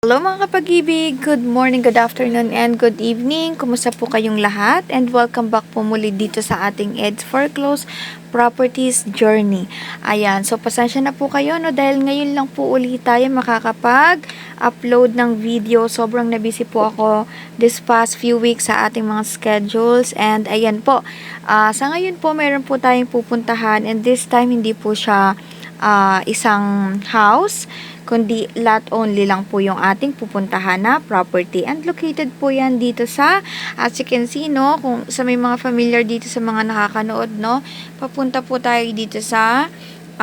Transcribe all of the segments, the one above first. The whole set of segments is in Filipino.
Hello mga kapag-ibig! Good morning, good afternoon, and good evening. Kumusta po kayong lahat? And welcome back po muli dito sa ating EDS Foreclosed Properties Journey. Ayan, so pasensya na po kayo no dahil ngayon lang po ulit tayo makakapag-upload ng video. Sobrang nabisi po ako this past few weeks sa ating mga schedules. And ayan po, sa ngayon po meron po tayong pupuntahan and this time hindi po siya isang house, kundi lot only lang po yung ating pupuntahan na property. And located po yan dito sa, as you can see, no, kung sa may mga familiar dito sa mga nakakanood, no, papunta po tayo dito sa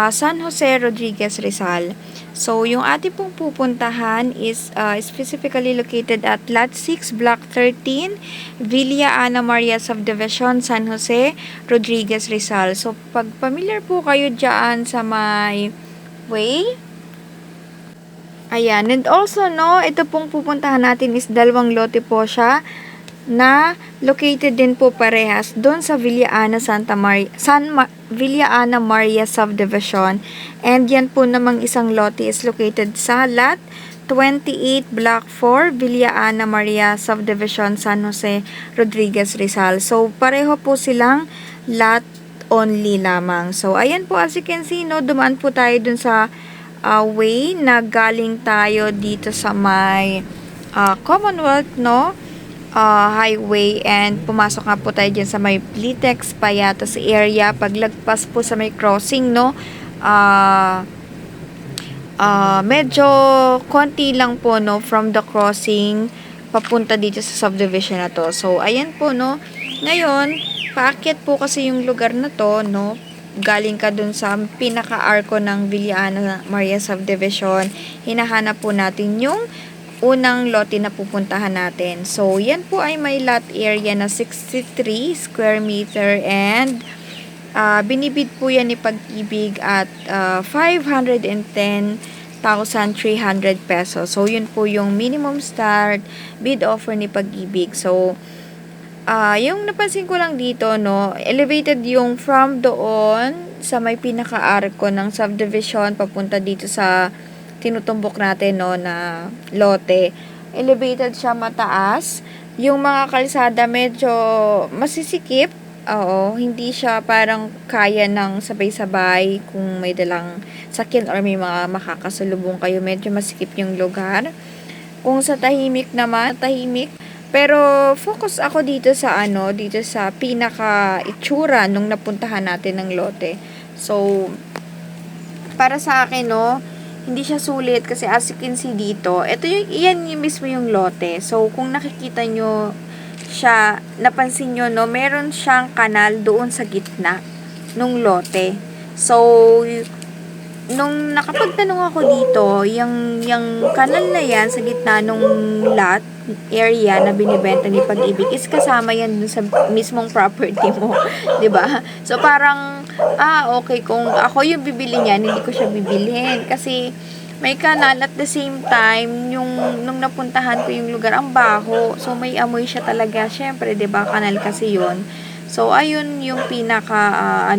San Jose, Rodriguez, Rizal. So, yung ating pong pupuntahan is specifically located at Lot 6, Block 13, Villa Ana Maria Subdivision, San Jose, Rodriguez, Rizal. So, pag familiar po kayo dyan sa may way, ayan. And also, no, ito pong pupuntahan natin is dalawang lote po siya na located din po parehas doon sa Villa Ana Villa Ana Maria Subdivision. And yan po namang isang lote is located sa Lot 28, Block 4, Villa Ana Maria Subdivision, San Jose, Rodriguez, Rizal. So, pareho po silang lot only lamang. So, ayan po, as you can see, no, dumaan po tayo dun sa way na galing tayo dito sa may Commonwealth, no, highway, and pumasok nga po tayo dyan sa may Plitex, Payatos area. Paglagpas po sa may crossing, no, medyo konti lang po, no, from the crossing papunta dito sa subdivision na to. So, ayan po, no, ngayon, paakyat po kasi yung lugar na to, no, galing ka dun sa pinaka-arko ng Villa Ana Maria Subdivision, hinahanap po natin yung unang lote na pupuntahan natin. So, yan po ay may lot area na 63 square meter and binibid po yan ni Pag-ibig at 510,300 pesos. So, yun po yung minimum start bid offer ni Pag-ibig. So, yung napansin ko lang dito, no, elevated yung from doon sa may pinaka-arko ng subdivision papunta dito sa tinutumbok natin, no, na lote. Elevated siya, mataas. Yung mga kalsada medyo masisikip. Oo, hindi siya parang kaya ng sabay-sabay kung may dalang sakyan or may mga makakasalubong kayo. Medyo masikip yung lugar. Kung sa tahimik naman, tahimik. Pero focus ako dito sa dito sa pinaka itsura nung napuntahan natin ng lote. So, para sa akin, no, hindi siya sulit kasi as you can see dito, ito yan yung mismo yung lote. So, kung nakikita nyo siya, napansin nyo, no, meron siyang kanal doon sa gitna nung lote. So, nung nakapagtanong ako dito, yung kanal na yan sa gitna nung lot area na binibenta ni Pag-ibig is kasama yan dun sa mismong property mo, 'di ba? So parang okay, kung ako yung bibili niyan, hindi ko siya bibilhin kasi may kanal at the same time nung napuntahan ko yung lugar ang baho. So may amoy siya talaga, syempre, 'di ba? Kanal kasi 'yon. So ayun yung pinaka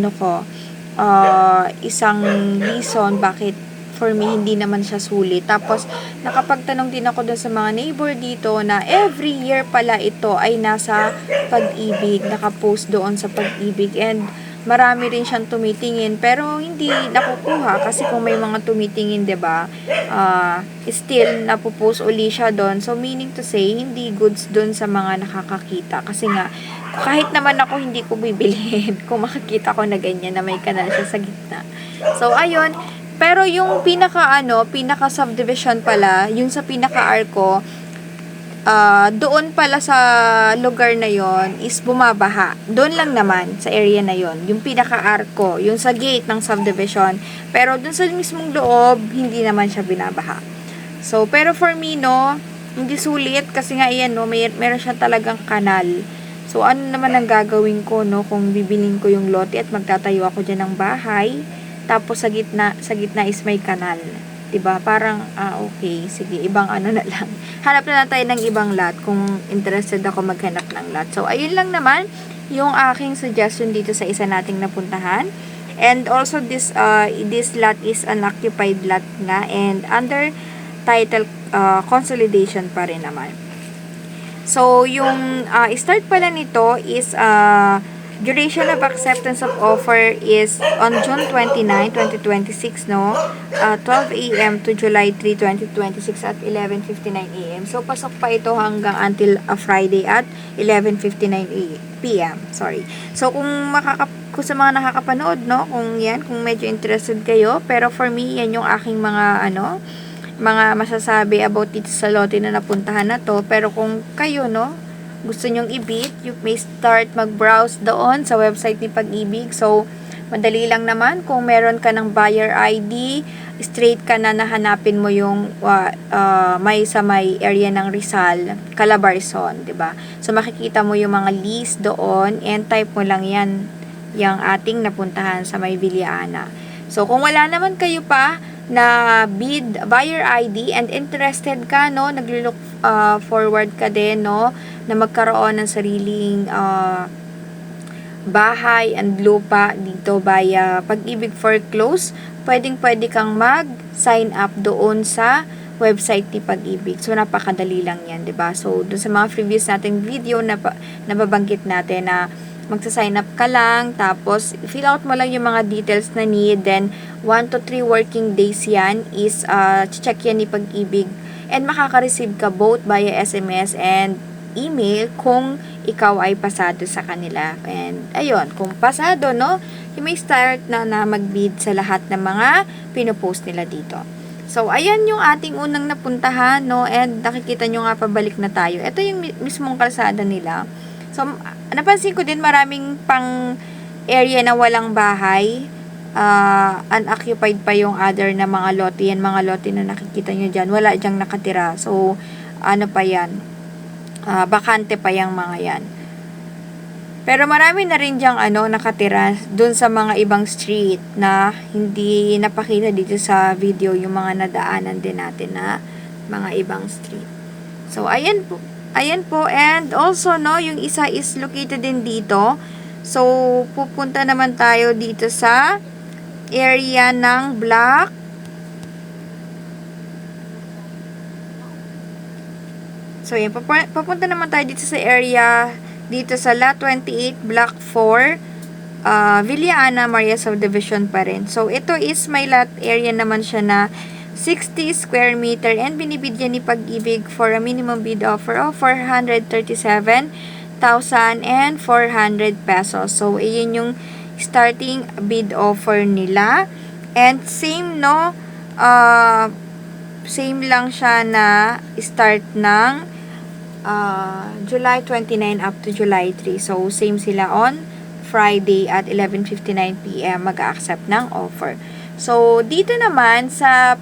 isang reason bakit for me hindi naman siya sulit. Tapos nakapagtanong din ako dun sa mga neighbor dito na every year pala ito ay nasa Pag-ibig, nakapost doon sa Pag-ibig, and marami rin siyang tumitingin pero hindi nakukuha kasi kung may mga tumitingin, 'di ba, still napopost uli siya doon. So meaning to say, hindi goods doon sa mga nakakakita kasi nga kahit naman ako hindi ko bibilhin kung makikita ko na ganyan na may kanal siya sa gitna. So ayun, pero yung pinaka subdivision pala, yung sa pinaka-arko, doon pala sa lugar na yon is bumabaha. Doon lang naman sa area na yon, yung pinaka-arko, yung sa gate ng subdivision. Pero doon sa mismong loob, hindi naman siya binabaha. So, pero for me, no, hindi sulit kasi nga yan, no, meron siya talagang kanal. So, ano naman ang gagawin ko, no, kung bibilin ko yung lote at magtatayo ako dyan ng bahay, tapos sa gitna is may kanal. 'Di ba? Parang okay, sige, ibang na lang. Hanap na lang tayo ng ibang lot kung interested ako maghanap ng lot. So ayun lang naman yung aking suggestion dito sa isa nating napuntahan. And also this lot is an occupied lot nga, and under title consolidation pa rin naman. So, yung start pala nito is duration of acceptance of offer is on June 29, 2026, no? 12 a.m. to July 3, 2026 at 11:59 a.m. So, pasok pa ito hanggang until Friday at 11:59 p.m. Sorry. So, kung sa mga nakakapanood, no? Kung medyo interested kayo, pero for me, yan yung aking mga masasabi about dito sa lote na napuntahan na to. Pero kung kayo, no, gusto nyong i-bid, you may start mag-browse doon sa website ni Pag-ibig. So, madali lang naman. Kung meron ka ng buyer ID, straight ka na nahanapin mo yung may area ng Rizal, Calabarzon, 'di ba? So, makikita mo yung mga list doon and type mo lang yan, yung ating napuntahan sa may Viliana. So, kung wala naman kayo pa na bid buyer ID and interested ka, no, naglo-look forward ka din, no, na magkaroon ng sariling bahay and lupa dito via Pag-ibig Foreclose, pwede kang mag-sign up doon sa website ni Pag-ibig. So, napakadali lang yan, 'di ba? So, doon sa mga previous nating video na nababanggit natin na magsa-sign up ka lang, tapos fill out mo lang yung mga details na need, then 1 to 3 working days yan is check yan ni Pag-ibig, and makaka-receive ka both via SMS and email kung ikaw ay pasado sa kanila. And ayun, kung pasado, no, you may start na mag-bid sa lahat ng mga pinopost nila dito. So, ayan yung ating unang napuntahan, no, and nakikita nyo nga, pabalik na tayo. Ito yung mismong kalsada nila. So, napansin ko din maraming pang area na walang bahay. Unoccupied pa yung other na mga lote. Yan, mga lote na nakikita nyo dyan. Wala dyang nakatira. So, ano pa yan? Bakante pa yung mga yan. Pero marami na rin dyang nakatira dun sa mga ibang street na hindi napakita dito sa video, yung mga nadaanan din natin na mga ibang street. So, ayan po. Ayan po, and also, no, yung isa is located din dito. So, pupunta naman tayo dito sa area ng block. So, yan, papunta naman tayo dito sa area, dito sa Lot 28, Block 4, Viliana, Maria Subdivision pa rin. So, ito is may lot area naman siya na 60 square meter and binibigyan ni Pag-ibig for a minimum bid offer of 437,400 pesos. So, iyon yung starting bid offer nila. And same, no, same lang siya na start ng July 29 up to July 3. So, same sila on Friday at 11:59 p.m. mag-accept ng offer. So, dito naman sa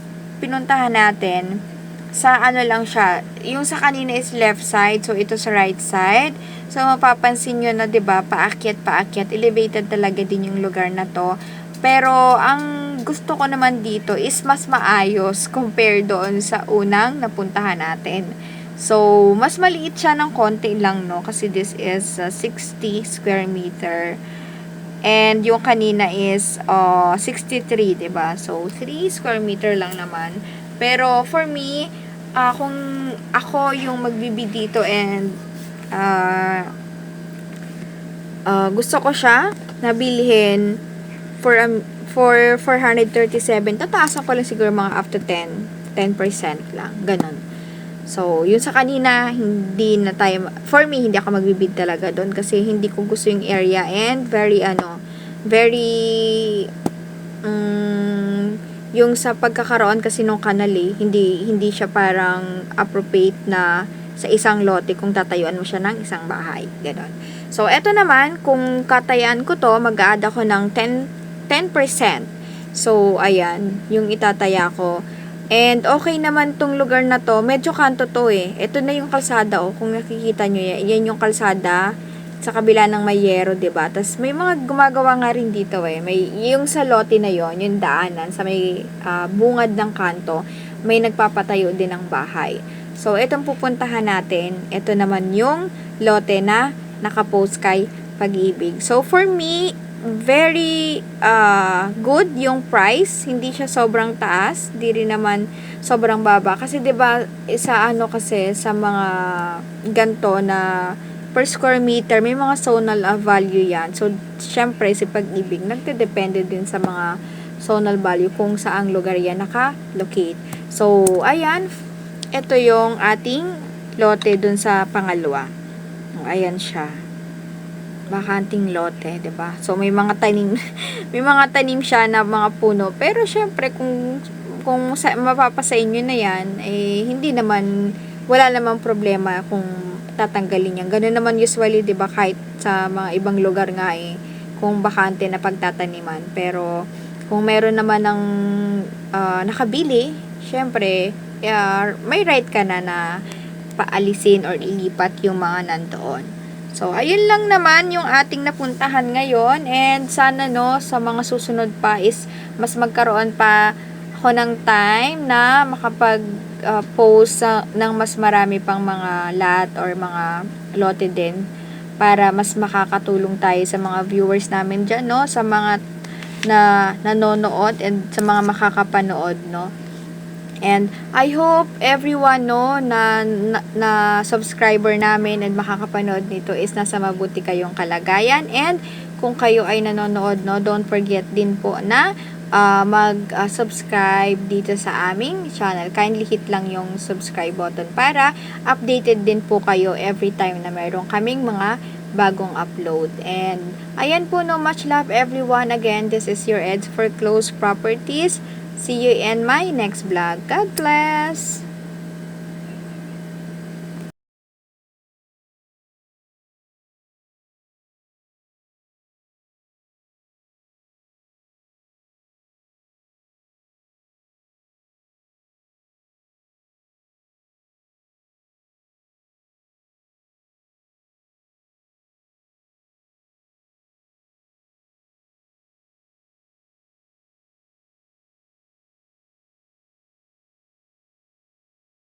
pinuntahan natin, sa lang siya, yung sa kanina is left side, so ito sa right side. So, mapapansin nyo na, 'di ba, paakyat, elevated talaga din yung lugar na to. Pero, ang gusto ko naman dito is mas maayos compare doon sa unang napuntahan natin. So, mas maliit siya ng konti lang, no, kasi this is 60 square meter. And yung kanina is 63, 'di ba? So 3 square meter lang naman. Pero for me, kung ako yung magbibid dito and gusto ko siya nabilhin for 437, tataasan ko lang siguro mga up to 10% lang, ganun. So, yun sa kanina, hindi na tayo, for me, hindi ako magbibid talaga doon kasi hindi ko gusto yung area and very, yung sa pagkakaroon kasi nung kanal hindi siya parang appropriate na sa isang lote kung tatayuan mo siya ng isang bahay. Ganon. So, eto naman, kung katayaan ko to, mag-a-add ako ng 10%. So, ayan, yung itataya ko. And okay naman tong lugar na to. Medyo kanto to Ito na yung kalsada kung nakikita nyo yan yung kalsada sa kabila ng Mayero, 'di ba? Tapos may mga gumagawa nga rin dito May yung sa lote na yon, yung daanan sa may bungad ng kanto, may nagpapatayo din ng bahay. So itong pupuntahan natin, ito naman yung lote na nakapost kay Pag-ibig. So for me, very good yung price. Hindi siya sobrang taas, di rin naman sobrang baba. Kasi 'di ba sa ano kasi sa mga ganto na per square meter may mga zonal value yan. So syempre si Pag-ibig nagdedepende din sa mga zonal value kung saang lugar yan naka-locate. So ayan, ito yung ating lote dun sa pangalawa. Ayan siya, bakanting lote, 'di ba? So may mga tanim may mga tanim siya na mga puno. Pero syempre kung mapapasa inyo na 'yan, eh hindi naman wala namang problema kung tatanggalin 'yan. Ganun naman usually, 'di ba, kahit sa mga ibang lugar nga eh kung bakante na pagtataniman. Pero kung meron naman ng nakabili, syempre may right ka na paalisin or ilipat yung mga nandoon. So, ayun lang naman yung ating napuntahan ngayon, and sana no sa mga susunod pa is mas magkaroon pa ako ng time na makapag post ng mas marami pang mga lot or mga lote din para mas makakatulong tayo sa mga viewers namin dyan, no, sa mga na nanonood and sa mga makakapanood, no. And I hope everyone no na subscriber namin and makakapanood nito is nasa mabuti kayong kalagayan. And kung kayo ay nanonood, no, don't forget din po na mag-subscribe dito sa aming channel. Kindly hit lang yung subscribe button para updated din po kayo every time na mayroon kaming mga bagong upload. And ayan po, no, much love everyone. Again, this is your Eds for Close Properties. See you in my next vlog. God bless!